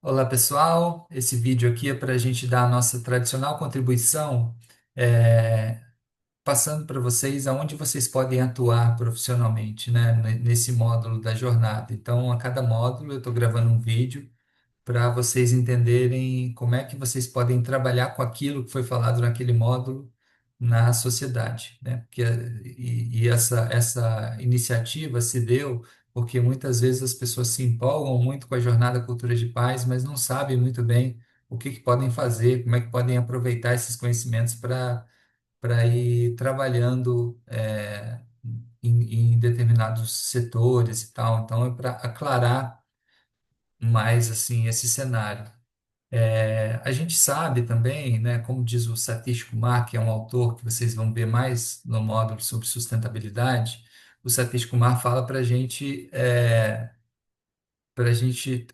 Olá, pessoal. Esse vídeo aqui é para a gente dar a nossa tradicional contribuição, é, passando para vocês aonde vocês podem atuar profissionalmente, né, nesse módulo da jornada. Então, a cada módulo eu estou gravando um vídeo para vocês entenderem como é que vocês podem trabalhar com aquilo que foi falado naquele módulo na sociedade, né? E essa iniciativa se deu porque muitas vezes as pessoas se empolgam muito com a jornada Cultura de Paz, mas não sabem muito bem o que podem fazer, como é que podem aproveitar esses conhecimentos para ir trabalhando em determinados setores e tal. Então, é para aclarar mais assim esse cenário. A gente sabe também, né, como diz o Satish Kumar, que é um autor que vocês vão ver mais no módulo sobre sustentabilidade, o Satish Kumar fala para gente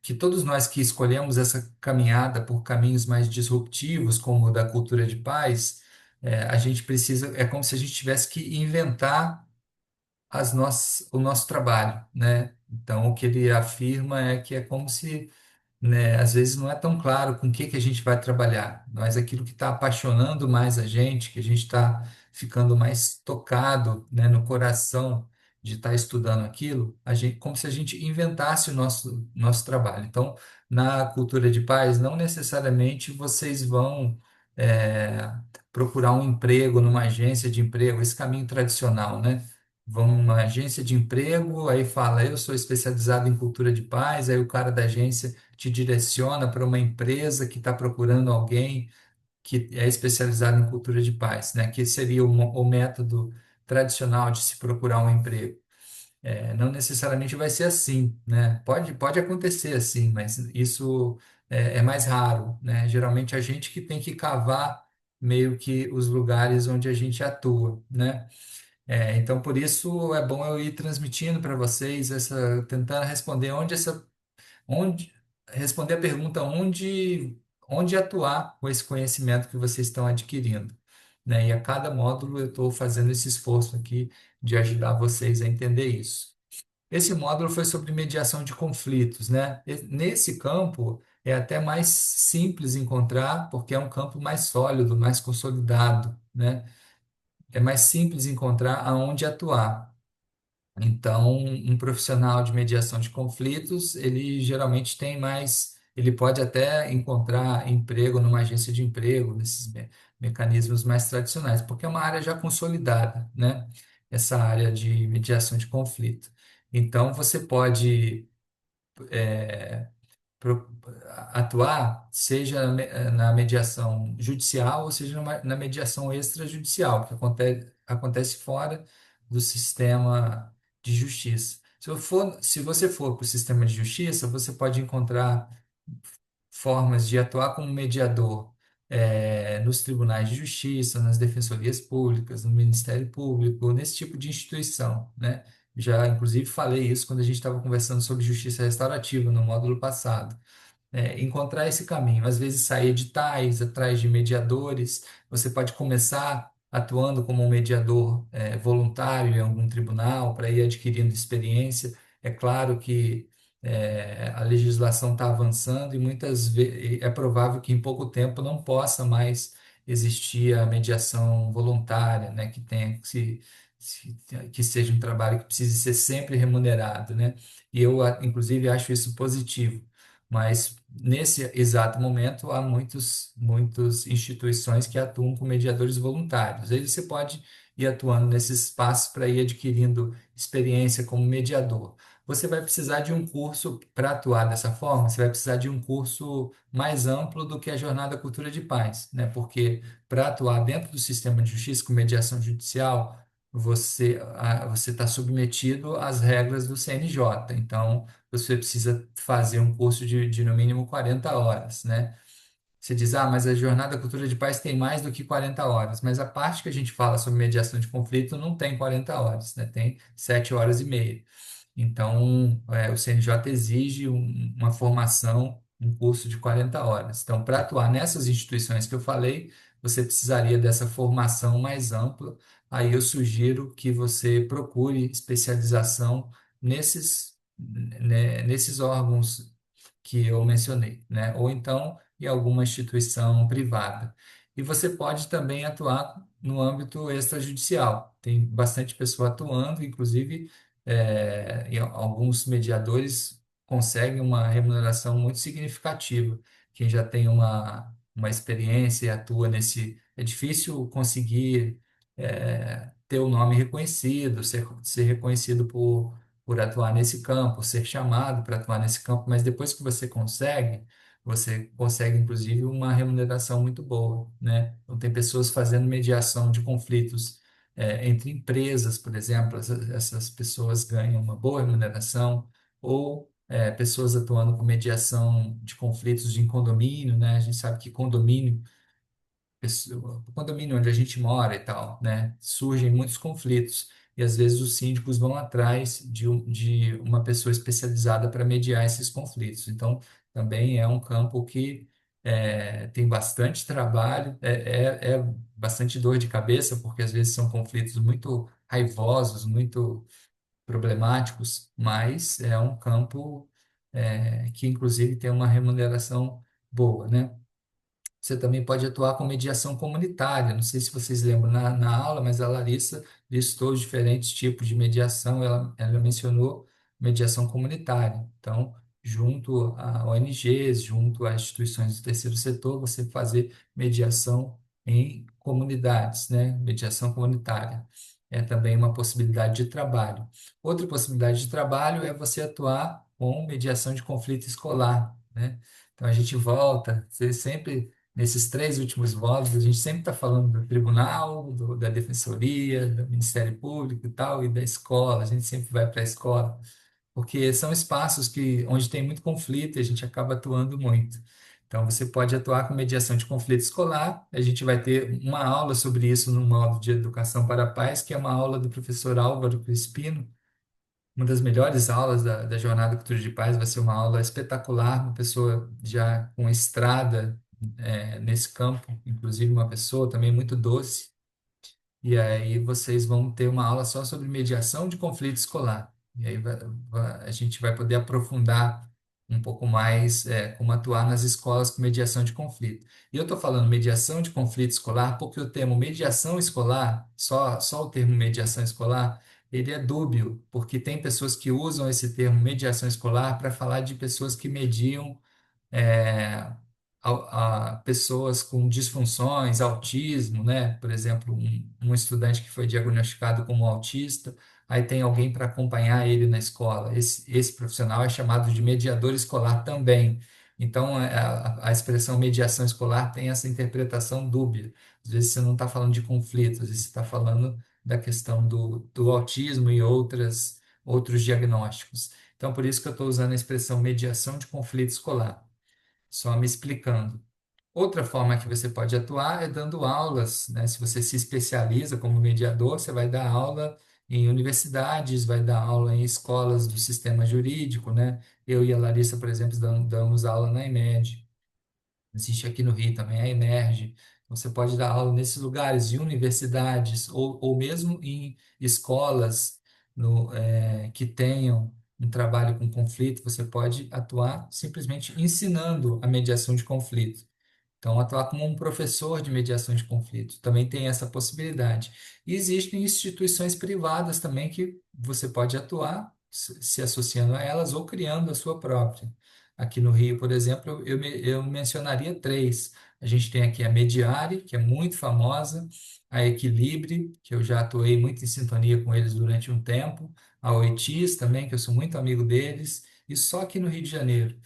que todos nós que escolhemos essa caminhada por caminhos mais disruptivos, como o da cultura de paz, a gente precisa, é como se a gente tivesse que inventar o nosso trabalho, né? Então, o que ele afirma é que é como se, né, às vezes não é tão claro com o que a gente vai trabalhar, mas aquilo que está apaixonando mais a gente, que a gente está ficando mais tocado, né, no coração de estar estudando aquilo, como se a gente inventasse o nosso trabalho. Então, na cultura de paz, não necessariamente vocês vão é, procurar um emprego numa agência de emprego, esse caminho tradicional, né? Vão numa agência de emprego, aí fala, eu sou especializado em cultura de paz, aí o cara da agência te direciona para uma empresa que está procurando alguém que é especializado em cultura de paz, né? Que seria o método tradicional de se procurar um emprego. Não necessariamente vai ser assim, né? Pode acontecer assim, mas isso é mais raro, né? Geralmente a gente que tem que cavar meio que os lugares onde a gente atua, né? Então, por isso é bom eu ir transmitindo para vocês tentando responder onde responder a pergunta onde atuar com esse conhecimento que vocês estão adquirindo, né? E a cada módulo eu estou fazendo esse esforço aqui de ajudar vocês a entender isso. Esse módulo foi sobre mediação de conflitos, né? Nesse campo é até mais simples encontrar, porque é um campo mais sólido, mais consolidado, né? É mais simples encontrar aonde atuar. Então, um profissional de mediação de conflitos, ele geralmente tem mais, ele pode até encontrar emprego numa agência de emprego, nesses mecanismos mais tradicionais, porque é uma área já consolidada, né? Essa área de mediação de conflito. Então, você pode pro- atuar, seja na mediação judicial, ou seja na mediação extrajudicial, que acontece fora do sistema de justiça. Se você for para o sistema de justiça, você pode encontrar formas de atuar como mediador nos tribunais de justiça, nas defensorias públicas, no Ministério Público, nesse tipo de instituição, né? Já, inclusive, falei isso quando a gente estava conversando sobre justiça restaurativa no módulo passado, encontrar esse caminho. Às vezes sair editais atrás de mediadores. Você pode começar atuando como um mediador voluntário em algum tribunal para ir adquirindo experiência. É claro que a legislação está avançando e muitas vezes é provável que em pouco tempo não possa mais existir a mediação voluntária, né, que tenha que seja um trabalho que precise ser sempre remunerado, né? E eu, inclusive, acho isso positivo. Mas nesse exato momento há muitas instituições que atuam com mediadores voluntários. Aí você pode ir atuando nesses espaços para ir adquirindo experiência como mediador. Você vai precisar de um curso para atuar dessa forma, você vai precisar de um curso mais amplo do que a Jornada Cultura de Paz, né? Porque para atuar dentro do sistema de justiça com mediação judicial, você está submetido às regras do CNJ. Então, você precisa fazer um curso de no mínimo 40 horas, né? Você diz, mas a Jornada Cultura de Paz tem mais do que 40 horas, mas a parte que a gente fala sobre mediação de conflito não tem 40 horas, né? Tem 7 horas e meia. Então, o CNJ exige uma formação, um curso de 40 horas. Então, para atuar nessas instituições que eu falei, você precisaria dessa formação mais ampla. Aí eu sugiro que você procure especialização nesses órgãos que eu mencionei, né? Ou então em alguma instituição privada. E você pode também atuar no âmbito extrajudicial. Tem bastante pessoa atuando, inclusive e alguns mediadores conseguem uma remuneração muito significativa. Quem já tem uma experiência e atua nesse. É difícil conseguir ter o nome reconhecido, ser reconhecido por atuar nesse campo, ser chamado para atuar nesse campo, mas depois que você consegue inclusive uma remuneração muito boa, né? Então, tem pessoas fazendo mediação de conflitos entre empresas, por exemplo, essas pessoas ganham uma boa remuneração, ou pessoas atuando com mediação de conflitos em condomínio, né? A gente sabe que o condomínio onde a gente mora e tal, né? Surgem muitos conflitos e às vezes os síndicos vão atrás de uma pessoa especializada para mediar esses conflitos. Então, também é um campo que tem bastante trabalho, é bastante dor de cabeça, porque às vezes são conflitos muito raivosos, muito problemáticos, mas é um campo que inclusive tem uma remuneração boa, né? Você também pode atuar com mediação comunitária. Não sei se vocês lembram na aula, mas a Larissa listou os diferentes tipos de mediação. Ela mencionou mediação comunitária. Então, junto a ONGs, junto a instituições do terceiro setor, você fazer mediação em comunidades, né? Mediação comunitária. É também uma possibilidade de trabalho. Outra possibilidade de trabalho é você atuar com mediação de conflito escolar, né? Então, a gente volta, você sempre nesses três últimos módulos, a gente sempre está falando do tribunal, da defensoria, do Ministério Público e tal, e da escola. A gente sempre vai para a escola, porque são espaços onde tem muito conflito e a gente acaba atuando muito. Então, você pode atuar com mediação de conflito escolar. A gente vai ter uma aula sobre isso no módulo de Educação para a Paz, que é uma aula do professor Álvaro Crispino, uma das melhores aulas da Jornada Cultura de Paz. Vai ser uma aula espetacular, uma pessoa já com estrada nesse campo, inclusive uma pessoa também muito doce. E aí vocês vão ter uma aula só sobre mediação de conflito escolar. E aí a gente vai poder aprofundar um pouco mais como atuar nas escolas com mediação de conflito. E eu estou falando mediação de conflito escolar porque o termo mediação escolar, só o termo mediação escolar, ele é dúbio, porque tem pessoas que usam esse termo mediação escolar para falar de pessoas que mediam é, a pessoas com disfunções, autismo, né? Por exemplo, um estudante que foi diagnosticado como autista, aí tem alguém para acompanhar ele na escola. Esse profissional é chamado de mediador escolar também. Então, a expressão mediação escolar tem essa interpretação dúbia. Às vezes você não está falando de conflitos, às vezes você está falando da questão do autismo e outros diagnósticos. Então, por isso que eu estou usando a expressão mediação de conflito escolar, só me explicando. Outra forma que você pode atuar é dando aulas, né? Se você se especializa como mediador, você vai dar aula em universidades, vai dar aula em escolas do sistema jurídico, né? Eu e a Larissa, por exemplo, damos aula na EMED. Existe aqui no Rio também a Emerge. Você pode dar aula nesses lugares, em universidades, ou mesmo em escolas que tenham um trabalho com conflito, você pode atuar simplesmente ensinando a mediação de conflito. Então, atuar como um professor de mediação de conflito também tem essa possibilidade. E existem instituições privadas também que você pode atuar se associando a elas ou criando a sua própria. Aqui no Rio, por exemplo, eu mencionaria três. A gente tem aqui a Mediare, que é muito famosa, a Equilibre, que eu já atuei muito em sintonia com eles durante um tempo, a Oitis também, que eu sou muito amigo deles, e só aqui no Rio de Janeiro,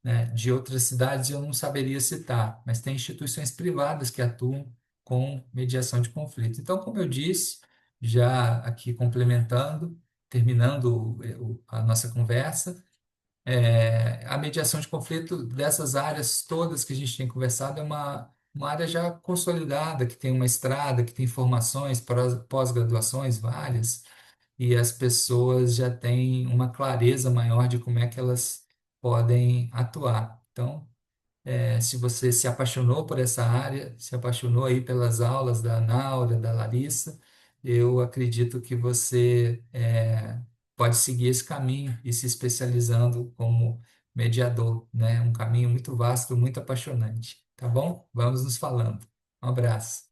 né? De outras cidades eu não saberia citar, mas tem instituições privadas que atuam com mediação de conflito. Então, como eu disse, já aqui complementando, terminando a nossa conversa, a mediação de conflito dessas áreas todas que a gente tem conversado é uma área já consolidada, que tem uma estrada, que tem formações, pós-graduações várias, e as pessoas já têm uma clareza maior de como é que elas podem atuar. Então, se você se apaixonou por essa área, se apaixonou aí pelas aulas da Naura, da Larissa, eu acredito que você pode seguir esse caminho e se especializando como mediador, né? Um caminho muito vasto, muito apaixonante. Tá bom? Vamos nos falando. Um abraço.